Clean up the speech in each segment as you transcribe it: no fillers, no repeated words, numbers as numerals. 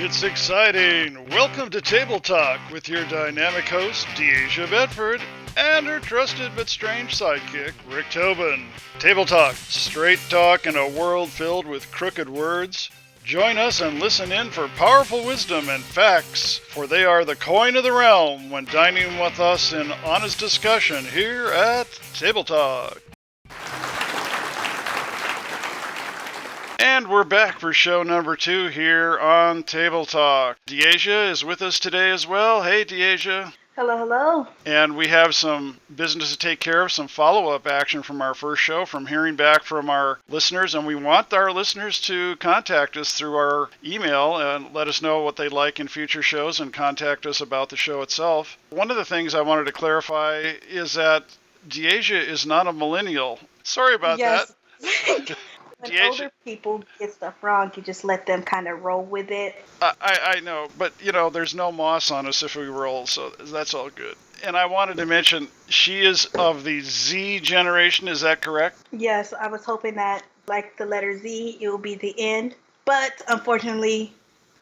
It's exciting! Welcome to TableTok with your dynamic host, De'Asia Bedford, and her trusted but strange sidekick, Rick Tobin. TableTok, straight talk in a world filled with crooked words. Join us and listen in for powerful wisdom and facts, for they are the coin of the realm when dining with us in honest discussion here at TableTok. And we're back for show number 2 here on Table Talk. De'Asia is with us today as well. Hey, De'Asia. Hello, hello. And we have some business to take care of, some follow-up action from our first show, from hearing back from our listeners. And we want our listeners to contact us through our email and let us know what they like in future shows and contact us about the show itself. One of the things I wanted to clarify is that De'Asia is not a millennial. Sorry about that. When older people get stuff wrong, you just let them kind of roll with it. I know, but, there's no moss on us if we roll, so that's all good. And I wanted to mention, she is of the Z generation, is that correct? Yes, I was hoping that, like the letter Z, it will be the end. But, unfortunately,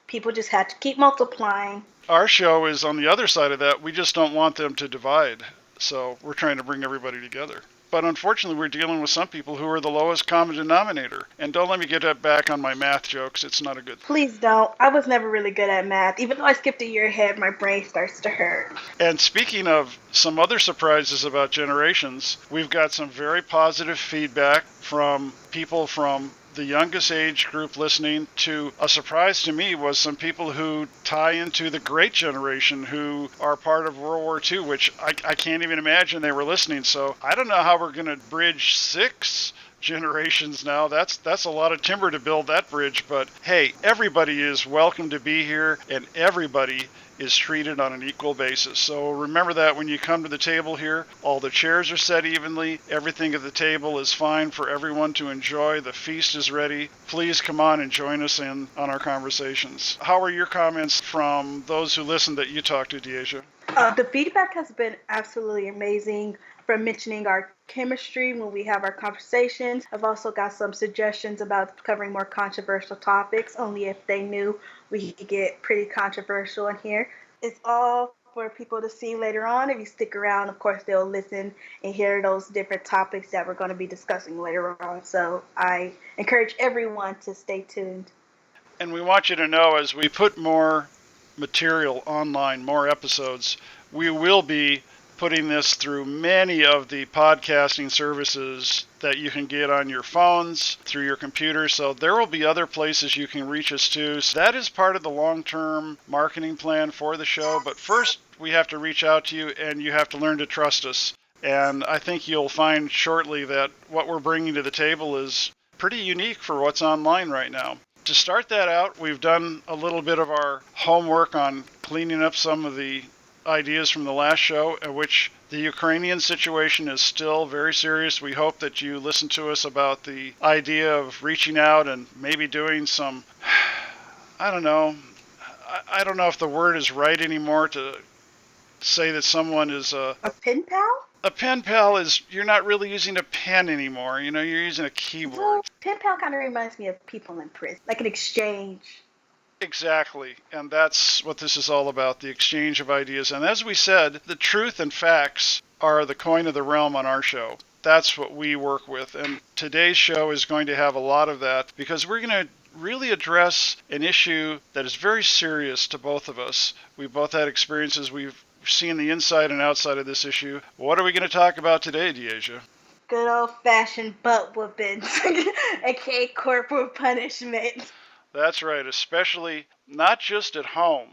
people just had to keep multiplying. Our show is on the other side of that. We just don't want them to divide, so we're trying to bring everybody together. But unfortunately, we're dealing with some people who are the lowest common denominator. And don't let me get that back on my math jokes. It's not a good thing. Please don't. I was never really good at math. Even though I skipped a year ahead, my brain starts to hurt. And speaking of some other surprises about generations, we've got some very positive feedback from people from the youngest age group listening to. A surprise to me was some people who tie into the great generation who are part of World War II, which I can't even imagine they were listening. So I don't know how we're going to bridge 6 generations now. That's a lot of timber to build that bridge. But hey, everybody is welcome to be here, and everybody is treated on an equal basis. So remember that when you come to the table here, all the chairs are set evenly, everything at the table is fine for everyone to enjoy, the feast is ready. Please come on and join us on our conversations. How are your comments from those who listen that you talked to, De'Asia? The feedback has been absolutely amazing. From mentioning our chemistry when we have our conversations. I've also got some suggestions about covering more controversial topics, only if they knew we could get pretty controversial in here. It's all for people to see later on. If you stick around, of course, they'll listen and hear those different topics that we're going to be discussing later on. So I encourage everyone to stay tuned. And we want you to know, as we put more material online, more episodes, we will be putting this through many of the podcasting services that you can get on your phones, through your computer. So there will be other places you can reach us to. So that is part of the long-term marketing plan for the show. But first, we have to reach out to you, and you have to learn to trust us. And I think you'll find shortly that what we're bringing to the table is pretty unique for what's online right now. To start that out, we've done a little bit of our homework on cleaning up some of the ideas from the last show, in which the Ukrainian situation is still very serious. We hope that you listen to us about the idea of reaching out and maybe doing some, I don't know if the word is right anymore to say that someone is a pen pal? A pen pal is, you're not really using a pen anymore, you're using a keyboard. Well, pen pal kind of reminds me of people in prison, like an exchange. Exactly, and that's what this is all about, the exchange of ideas. And as we said, the truth and facts are the coin of the realm on our show. That's what we work with, and today's show is going to have a lot of that, because we're going to really address an issue that is very serious to both of us. We've both had experiences, we've seen the inside and outside of this issue. What are we going to talk about today, De'Asia? Good old-fashioned butt whoopings, aka corporal punishment. That's right, especially not just at home,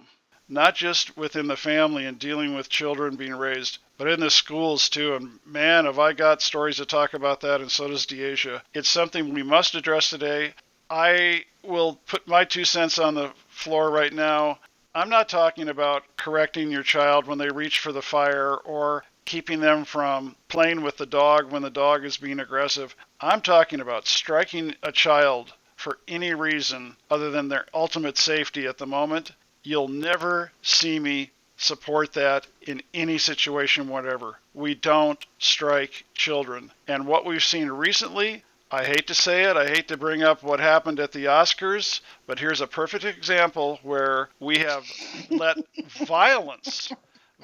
not just within the family and dealing with children being raised, but in the schools too. And man, have I got stories to talk about that, and so does De'Asia. It's something we must address today. I will put my 2 cents on the floor right now. I'm not talking about correcting your child when they reach for the fire or keeping them from playing with the dog when the dog is being aggressive. I'm talking about striking a child for any reason other than their ultimate safety at the moment. You'll never see me support that in any situation whatever. We don't strike children. And what we've seen recently, I hate to say it, I hate to bring up what happened at the Oscars, but here's a perfect example where we have let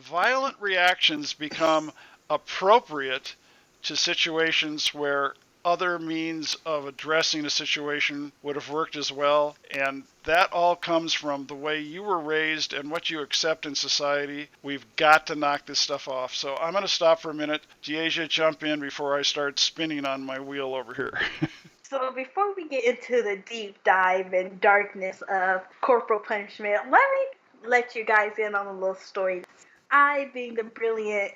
violent reactions become appropriate to situations where other means of addressing a situation would have worked as well. And that all comes from the way you were raised and what you accept in society. We've got to knock this stuff off. So I'm going to stop for a minute. De'Asia, jump in before I start spinning on my wheel over here. So before we get into the deep dive and darkness of corporal punishment, let me let you guys in on a little story. I, being the brilliant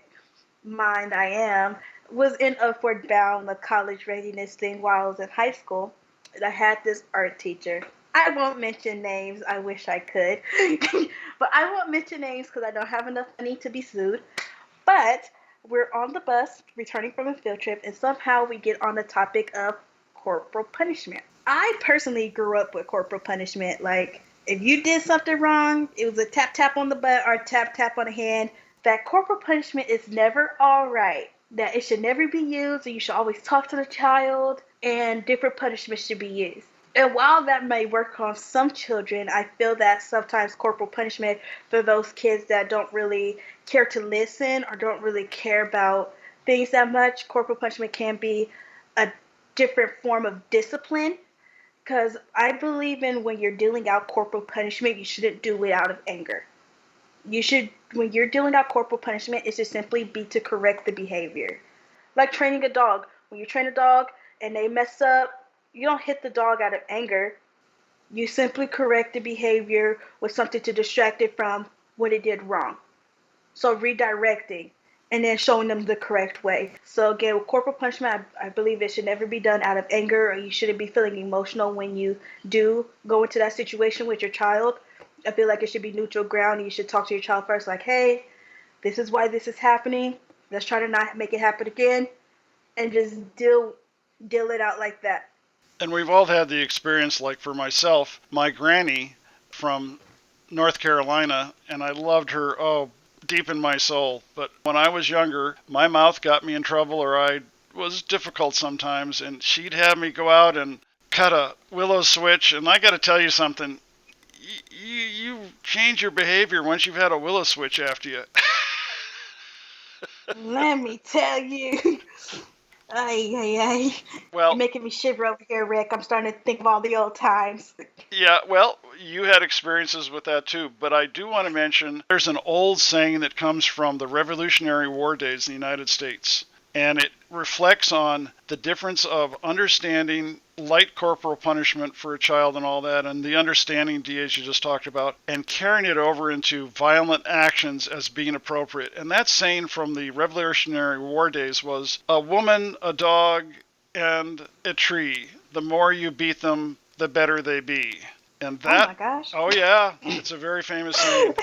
mind I am, was in Upward Bound, the college readiness thing while I was in high school. And I had this art teacher. I won't mention names. I wish I could. But I won't mention names because I don't have enough money to be sued. But we're on the bus returning from a field trip, and somehow we get on the topic of corporal punishment. I personally grew up with corporal punishment. Like, if you did something wrong, it was a tap tap on the butt or tap tap on the hand. That corporal punishment is never all right. That it should never be used, and you should always talk to the child, and different punishments should be used. And while that may work on some children, I feel that sometimes corporal punishment for those kids that don't really care to listen or don't really care about things that much, corporal punishment can be a different form of discipline. Because I believe in when you're dealing out corporal punishment, you shouldn't do it out of anger. You should, when you're dealing out corporal punishment, it should simply be to correct the behavior. Like training a dog. When you train a dog and they mess up, you don't hit the dog out of anger. You simply correct the behavior with something to distract it from what it did wrong. So redirecting and then showing them the correct way. So again, with corporal punishment, I believe it should never be done out of anger, or you shouldn't be feeling emotional when you do go into that situation with your child. I feel like it should be neutral ground. You should talk to your child first, like, hey, this is why this is happening. Let's try to not make it happen again, and just deal it out like that. And we've all had the experience, like for myself, my granny from North Carolina, and I loved her, deep in my soul. But when I was younger, my mouth got me in trouble, or I was difficult sometimes, and she'd have me go out and cut a willow switch. And I got to tell you something, you change your behavior once you've had a willow switch after you. Let me tell you. Ay. Well, you're making me shiver over here, Rick. I'm starting to think of all the old times. Yeah, well, you had experiences with that too, but I do want to mention there's an old saying that comes from the Revolutionary War days in the United States, and it reflects on the difference of understanding light corporal punishment for a child and all that, and the understanding De'Asia just talked about, and carrying it over into violent actions as being appropriate. And that saying from the Revolutionary War days was, a woman, a dog, and a tree. The more you beat them, the better they be. And that, oh my gosh. Oh yeah, it's a very famous saying.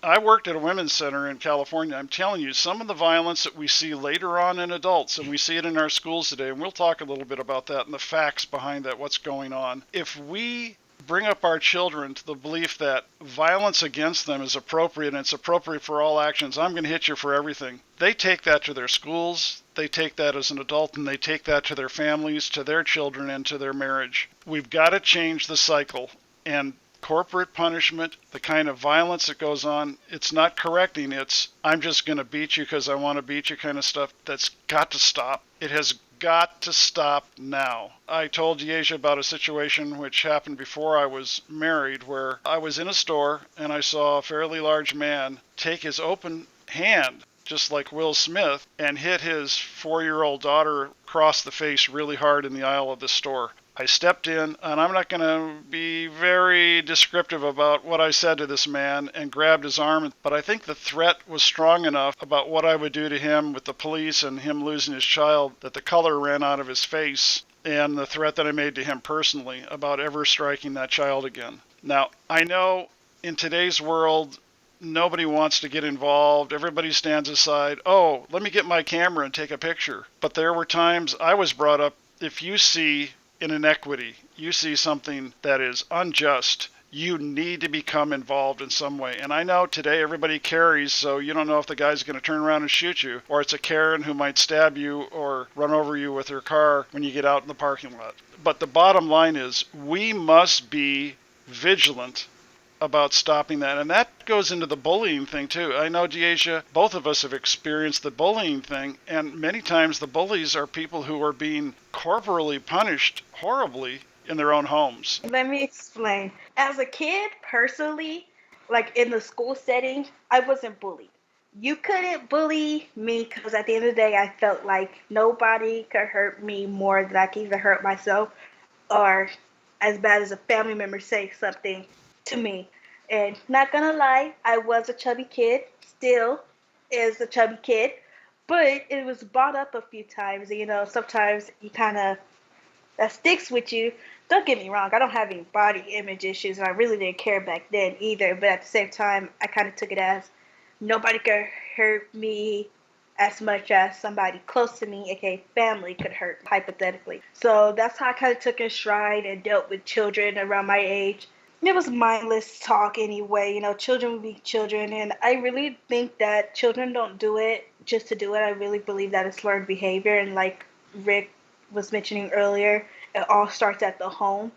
I worked at a women's center in California. I'm telling you, some of the violence that we see later on in adults, and we see it in our schools today, and we'll talk a little bit about that and the facts behind that, what's going on. If we bring up our children to the belief that violence against them is appropriate and it's appropriate for all actions, I'm going to hit you for everything, they take that to their schools, they take that as an adult, and they take that to their families, to their children, and to their marriage. We've got to change the cycle. And corporate punishment, the kind of violence that goes on, it's not correcting, it's I'm just going to beat you because I want to beat you kind of stuff. That's got to stop. It has got to stop now. I told De'Asia about a situation which happened before I was married, where I was in a store and I saw a fairly large man take his open hand, just like Will Smith, and hit his 4-year-old daughter across the face really hard in the aisle of the store. I stepped in, and I'm not going to be very descriptive about what I said to this man, and grabbed his arm, but I think the threat was strong enough about what I would do to him with the police and him losing his child that the color ran out of his face, and the threat that I made to him personally about ever striking that child again. Now, I know in today's world, nobody wants to get involved. Everybody stands aside. Oh, let me get my camera and take a picture. But there were times I was brought up, if you see in inequity, you see something that is unjust, You need to become involved in some way. And I know today everybody carries, so you don't know if the guy's going to turn around and shoot you, or it's a Karen who might stab you or run over you with her car when you get out in the parking lot. But the bottom line is we must be vigilant about stopping that. And that goes into the bullying thing too. I know, De'Asia, both of us have experienced the bullying thing, and many times the bullies are people who are being corporally punished horribly in their own homes. Let me explain. As a kid, personally, like in the school setting, I wasn't bullied. You couldn't bully me because at the end of the day, I felt like nobody could hurt me more than I could either hurt myself or as bad as a family member say something to me. And not gonna lie, I was a chubby kid, still is a chubby kid, but it was brought up a few times. You know, sometimes you kind of, that sticks with you. Don't get me wrong, I don't have any body image issues, and I really didn't care back then either. But at the same time, I kind of took it as nobody could hurt me as much as somebody close to me, aka family, could hurt, hypothetically. So that's how I kind of took in stride and dealt with children around my age. It was mindless talk anyway. You know, children would be children, and I really think that children don't do it just to do it. I really believe that it's learned behavior, and like Rick was mentioning earlier, it all starts at the home.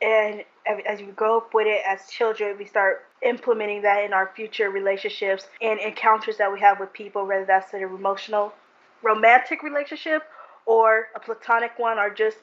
And as we grow up with it as children, we start implementing that in our future relationships and encounters that we have with people, whether that's an emotional, romantic relationship or a platonic one, or just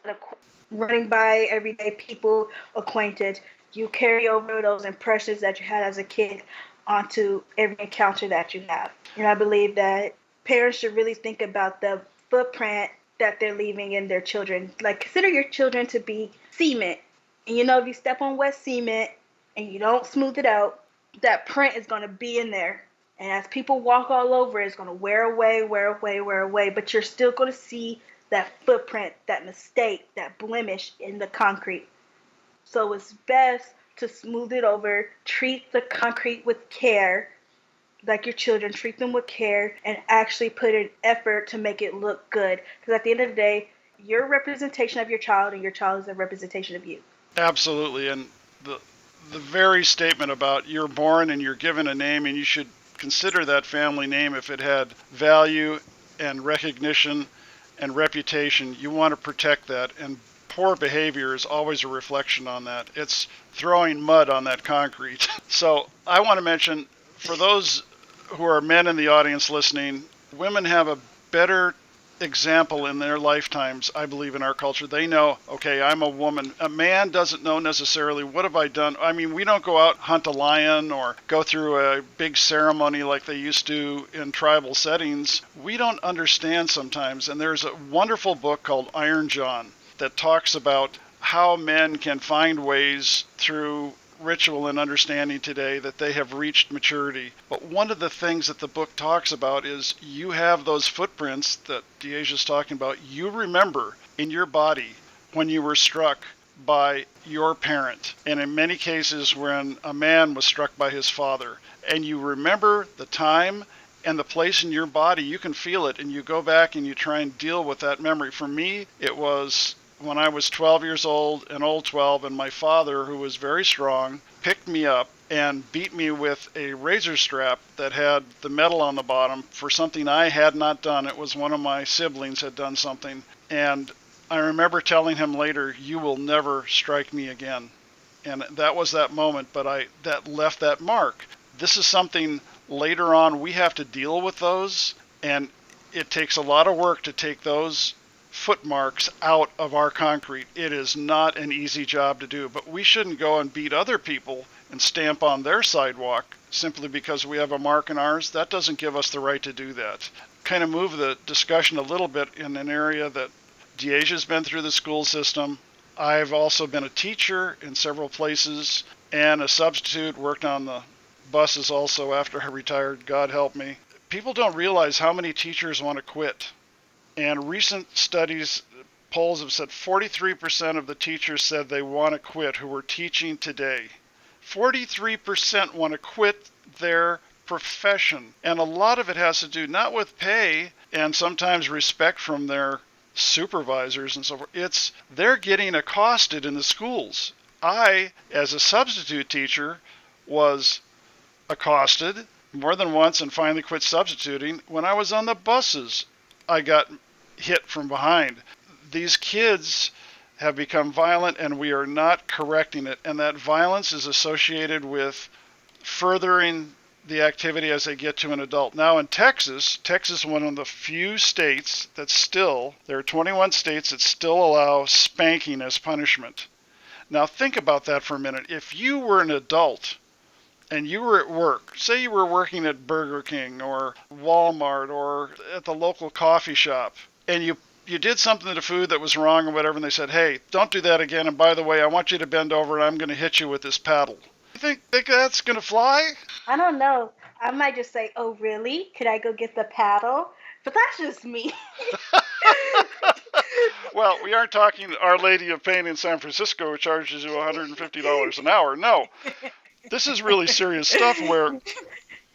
running by everyday people, acquainted. You carry over those impressions that you had as a kid onto every encounter that you have. And I believe that parents should really think about the footprint that they're leaving in their children. Like, consider your children to be cement. And you know, if you step on wet cement and you don't smooth it out, that print is going to be in there. And as people walk all over it, it's going to wear away, wear away, wear away. But you're still going to see that footprint, that mistake, that blemish in the concrete. So it's best to smooth it over, treat the concrete with care, like your children, treat them with care, and actually put an effort to make it look good. Because at the end of the day, you're a representation of your child, and your child is a representation of you. Absolutely. And the very statement about you're born and you're given a name, and you should consider that family name if it had value and recognition and reputation. You want to protect that, and poor behavior is always a reflection on that. It's throwing mud on that concrete. So I want to mention, for those who are men in the audience listening, women have a better example in their lifetimes, I believe, in our culture. They know, okay, I'm a woman. A man doesn't know necessarily, what have I done? I mean, we don't go out hunt a lion or go through a big ceremony like they used to in tribal settings. We don't understand sometimes. And there's a wonderful book called Iron John that talks about how men can find ways through ritual and understanding today that they have reached maturity. But one of the things that the book talks about is you have those footprints that De'Asia's talking about. You remember in your body when you were struck by your parent, and in many cases when a man was struck by his father, and you remember the time and the place in your body. You can feel it, and you go back and you try and deal with that memory. For me, it was when I was 12 years old, an old 12, and my father, who was very strong, picked me up and beat me with a razor strap that had the metal on the bottom for something I had not done. It was one of my siblings had done something. And I remember telling him later, "You will never strike me again." And that was that moment, but that left that mark. This is something later on we have to deal with those, and it takes a lot of work to take those footmarks out of our concrete. It is not an easy job to do, but we shouldn't go and beat other people and stamp on their sidewalk simply because we have a mark in ours. That doesn't give us the right to do that. Kind of move the discussion a little bit in an area that De'Asia's been through the school system. I've also been a teacher in several places and a substitute, worked on the buses also after I retired, God help me. People don't realize how many teachers want to quit. And recent studies, polls have said 43% of the teachers said they want to quit who are teaching today. 43% want to quit their profession. And a lot of it has to do not with pay and sometimes respect from their supervisors and so forth. It's they're getting accosted in the schools. I, as a substitute teacher, was accosted more than once and finally quit substituting. When I was on the buses, I got hit from behind. These kids have become violent and we are not correcting it. And that violence is associated with furthering the activity as they get to an adult. Now in Texas is one of the few states that still, there are 21 states that still allow spanking as punishment. Now think about that for a minute. If you were an adult and you were at work, say you were working at Burger King or Walmart or at the local coffee shop, and you did something to the food that was wrong or whatever, and they said, hey, don't do that again, and by the way, I want you to bend over and I'm going to hit you with this paddle. You think that's going to fly? I don't know. I might just say, oh, really? Could I go get the paddle? But that's just me. Well, we aren't talking Our Lady of Pain in San Francisco, who charges you $150 an hour. No. This is really serious stuff where...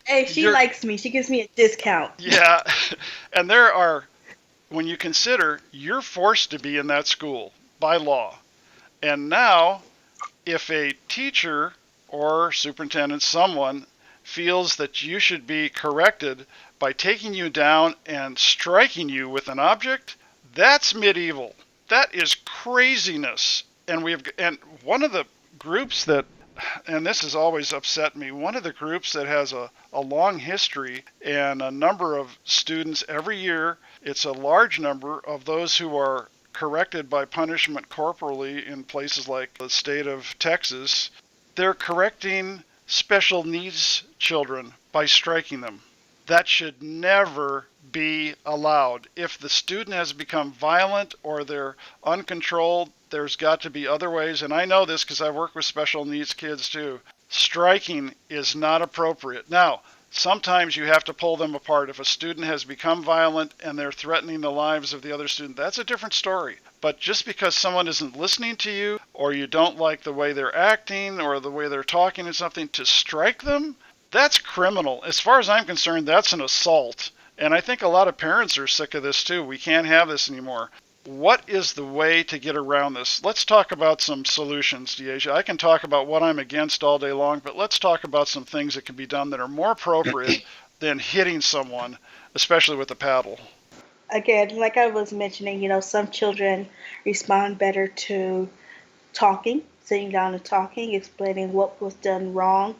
Hey, she likes me. She gives me a discount. Yeah. And there are... When you consider you're forced to be in that school by law, and now if a teacher or superintendent, someone, feels that you should be corrected by taking you down and striking you with an object, that's medieval. That is craziness. And one of the groups that, and this has always upset me, one of the groups that has a long history and a number of students every year, it's a large number of those who are corrected by punishment corporally in places like the state of Texas. They're correcting special needs children by striking them. That should never be allowed. If the student has become violent or they're uncontrolled, there's got to be other ways, and I know this because I work with special needs kids too. Striking is not appropriate. Now, sometimes you have to pull them apart. If a student has become violent and they're threatening the lives of the other student, that's a different story. But just because someone isn't listening to you, or you don't like the way they're acting or the way they're talking or something, to strike them, that's criminal. As far as I'm concerned, that's an assault. And I think a lot of parents are sick of this too. We can't have this anymore. What is the way to get around this? Let's talk about some solutions, De'Asia. I can talk about what I'm against all day long, but let's talk about some things that can be done that are more appropriate than hitting someone, especially with a paddle. Again, like I was mentioning, some children respond better to talking, sitting down and talking, explaining what was done wrong,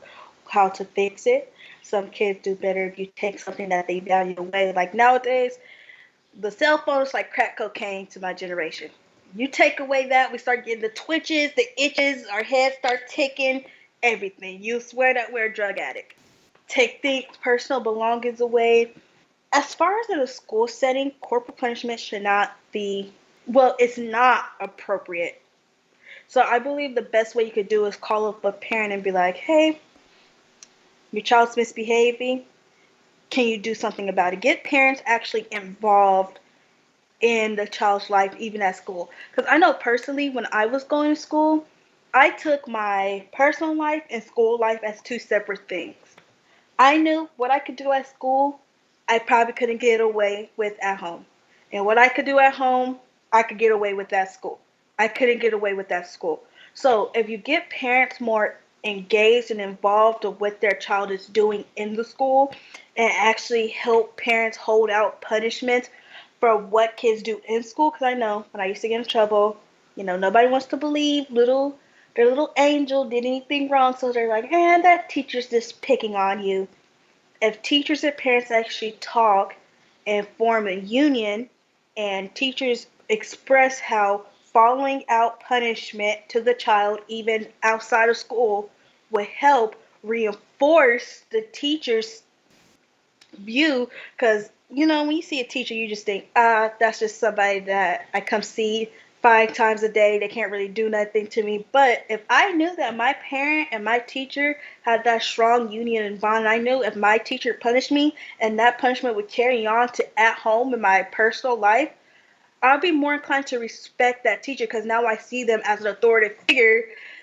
how to fix it. Some kids do better if you take something that they value away. Like nowadays, the cell phone is like crack cocaine to my generation. You take away that, we start getting the twitches, the itches, our heads start ticking, everything. You swear that we're a drug addict. Take things, personal belongings away. As far as in a school setting, corporal punishment should not be, well, it's not appropriate. So I believe the best way you could do is call up a parent and be like, hey, your child's misbehaving. Can you do something about it? Get parents actually involved in the child's life, even at school. Because I know personally, when I was going to school, I took my personal life and school life as two separate things. I knew what I could do at school, I probably couldn't get away with at home. And what I could do at home, I could get away with at school. I couldn't get away with at school. So if you get parents more engaged and involved with what their child is doing in the school and actually help parents hold out punishment for what kids do in school, because I know when I used to get in trouble, nobody wants to believe their little angel did anything wrong, so they're like, that teacher's just picking on you. If teachers and parents actually talk and form a union, and teachers express how following out punishment to the child, even outside of school, would help reinforce the teacher's view. Because, when you see a teacher, you just think, that's just somebody that I come see 5 times a day. They can't really do nothing to me. But if I knew that my parent and my teacher had that strong union and bond, I knew if my teacher punished me and that punishment would carry on to at home in my personal life, I'll be more inclined to respect that teacher, because now I see them as an authoritative figure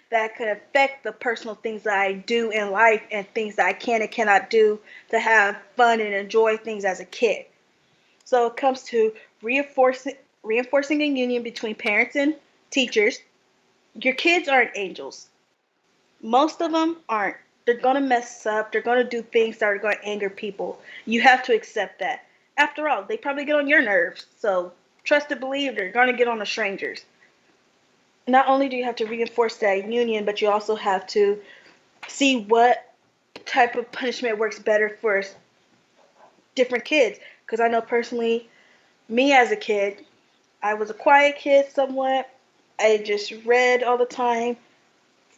that could affect the personal things that I do in life and things that I can and cannot do to have fun and enjoy things as a kid. So it comes to reinforcing a union between parents and teachers, Your kids aren't angels. Most of them aren't. They're going to mess up. They're going to do things that are going to anger people. You have to accept that. After all, they probably get on your nerves. So trust and believe they're going to get on the strangers. Not only do you have to reinforce that union, but you also have to see what type of punishment works better for different kids. Because I know personally, me as a kid, I was a quiet kid somewhat. I just read all the time.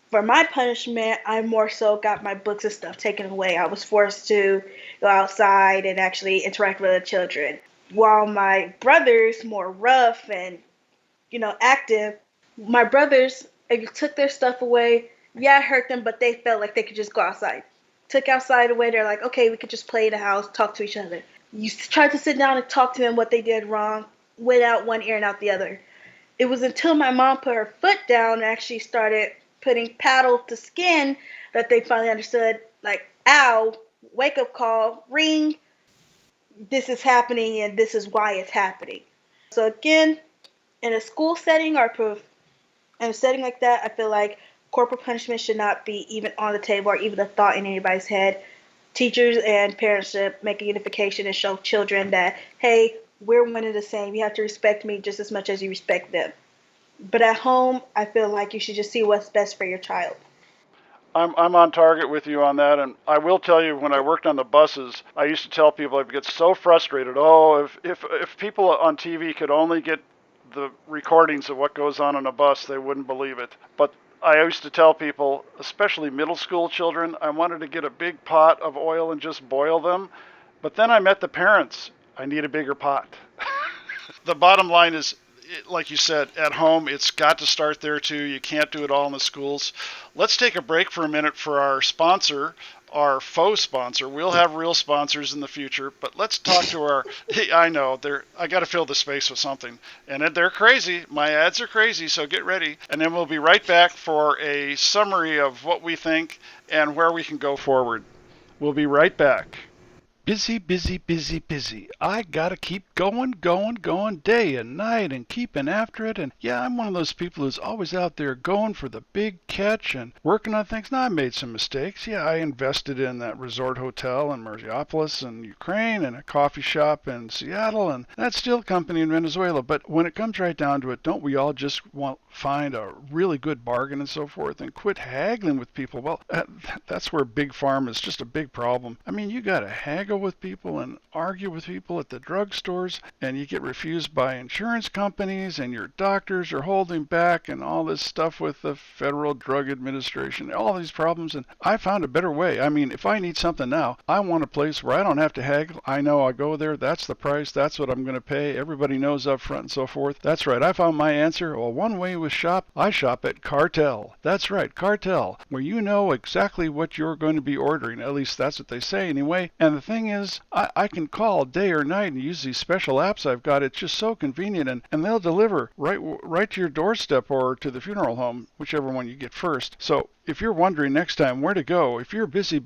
For my punishment, I more so got my books and stuff taken away. I was forced to go outside and actually interact with the children. While my brothers, more rough and, active, my brothers, if you took their stuff away, yeah, it hurt them, but they felt like they could just go outside. Took outside away, they're like, okay, we could just play in the house, talk to each other. You tried to sit down and talk to them what they did wrong, went out one ear and out the other. It was until my mom put her foot down and actually started putting paddle to skin that they finally understood, like, ow, wake up call, ring, this is happening and this is why it's happening. So again, in a school setting or in a setting like that, I feel like corporal punishment should not be even on the table or even a thought in anybody's head. Teachers and parents should make a unification and show children that, hey, we're one and the same. You have to respect me just as much as you respect them. But at home, I feel like you should just see what's best for your child. I'm on target with you on that, and I will tell you, when I worked on the buses, I used to tell people I'd get so frustrated. Oh, if people on TV could only get the recordings of what goes on a bus, they wouldn't believe it. But I used to tell people, especially middle school children, I wanted to get a big pot of oil and just boil them. But then I met the parents. I need a bigger pot. The bottom line is, like you said, at home, it's got to start there too. You can't do it all in the schools. Let's take a break for a minute for our sponsor, our faux sponsor. We'll have real sponsors in the future, but let's talk to our, I know, I got to fill the space with something. And they're crazy. My ads are crazy, so get ready. And then we'll be right back for a summary of what we think and where we can go forward. We'll be right back. Busy, busy, busy, busy. I gotta keep going day and night and keeping after it. And yeah, I'm one of those people who's always out there going for the big catch and working on things. Now, I made some mistakes. Yeah, I invested in that resort hotel in Mariopolis in Ukraine and a coffee shop in Seattle and that steel company in Venezuela. But when it comes right down to it, don't we all just find a really good bargain and so forth and quit haggling with people? Well, that's where big pharma is just a big problem. I mean, you gotta haggle with people and argue with people at the drugstores, and you get refused by insurance companies, and your doctors are holding back, and all this stuff with the Federal Drug Administration, all these problems. And I found a better way. I mean, if I need something now, I want a place where I don't have to haggle. I know I go there, that's the price, that's what I'm going to pay. Everybody knows up front and so forth. That's right, I found my answer. Well, one way was shop. I shop at Cartel. That's right, Cartel, where you know exactly what you're going to be ordering. At least that's what they say anyway. And the thing is, I can call day or night and use these special apps I've got. It's just so convenient, and they'll deliver right to your doorstep or to the funeral home, whichever one you get first. So if you're wondering next time where to go, if you're busy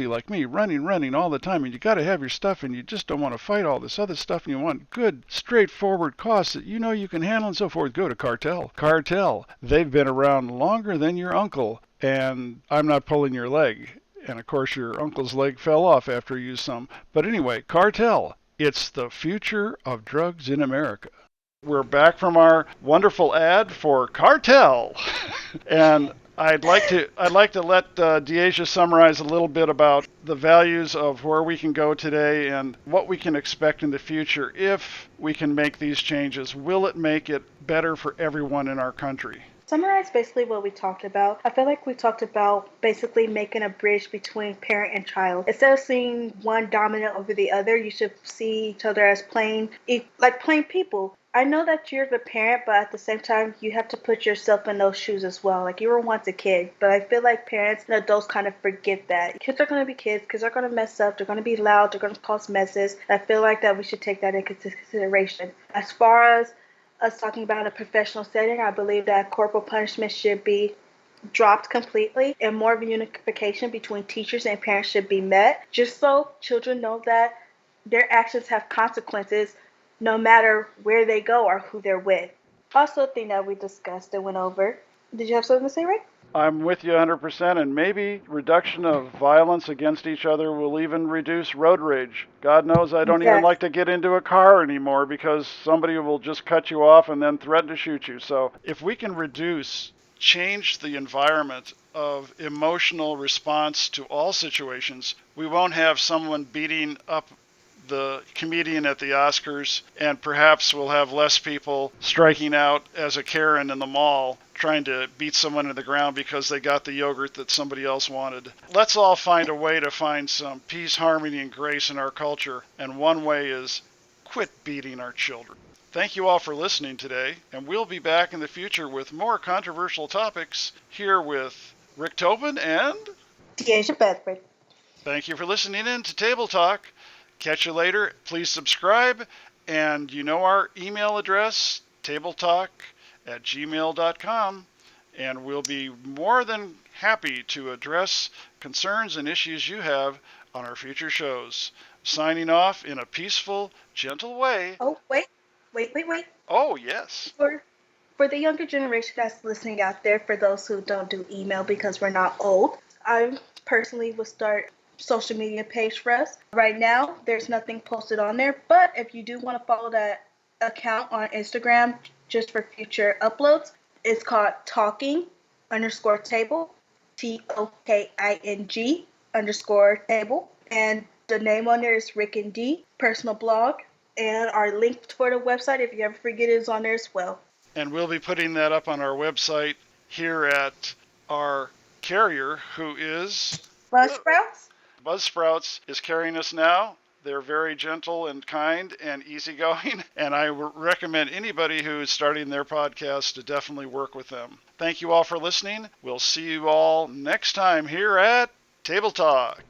like me, running all the time, and you got to have your stuff, and you just don't want to fight all this other stuff, and you want good, straightforward costs that you know you can handle and so forth, go to Cartel. Cartel. They've been around longer than your uncle, and I'm not pulling your leg. And of course, your uncle's leg fell off after he used some. But anyway, Cartel. It's the future of drugs in America. We're back from our wonderful ad for Cartel. And I'd like to let De'Asia summarize a little bit about the values of where we can go today and what we can expect in the future if we can make these changes. Will it make it better for everyone in our country? Summarize basically what we talked about. I feel like we talked about basically making a bridge between parent and child. Instead of seeing one dominant over the other, you should see each other as plain people. I know that you're the parent, but at the same time, you have to put yourself in those shoes as well. Like, you were once a kid, but I feel like parents and adults kind of forget that. Kids are going to be kids. Kids are going to mess up. They're going to be loud. They're going to cause messes. I feel like that we should take that into consideration. As far as us talking about a professional setting, I believe that corporal punishment should be dropped completely, and more of a unification between teachers and parents should be met, just so children know that their actions have consequences no matter where they go or who they're with. Also, a thing that we discussed and went over Did you have something to say, Ray? I'm with you 100%, and maybe reduction of violence against each other will even reduce road rage. God knows I don't even Yes. like to get into a car anymore because somebody will just cut you off and then threaten to shoot you. So if we can change the environment of emotional response to all situations, we won't have someone beating up the comedian at the Oscars, and perhaps we'll have less people striking out as a Karen in the mall trying to beat someone to the ground because they got the yogurt that somebody else wanted. Let's all find a way to find some peace, harmony, and grace in our culture, and one way is quit beating our children. Thank you all for listening today, and we'll be back in the future with more controversial topics here with Rick Tobin, and De'Asia Bedford. thank you for listening in to Table Talk. Catch you later. Please subscribe. And you know our email address, tabletalk@gmail.com. And we'll be more than happy to address concerns and issues you have on our future shows. Signing off in a peaceful, gentle way. Oh, wait. Oh, yes. For the younger generation that's listening out there, for those who don't do email because we're not old, I personally would start social media page for us. Right now, there's nothing posted on there, but if you do want to follow that account on Instagram just for future uploads, it's called talking_table, TOKING_table, and the name on there is Rick and D, personal blog, and our link for the website, if you ever forget it, is on there as well. And we'll be putting that up on our website here at our carrier, who is Buzzsprouts? Buzzsprouts is carrying us now. They're very gentle and kind and easygoing, and I recommend anybody who is starting their podcast to definitely work with them. Thank you all for listening. We'll see you all next time here at Table Talk.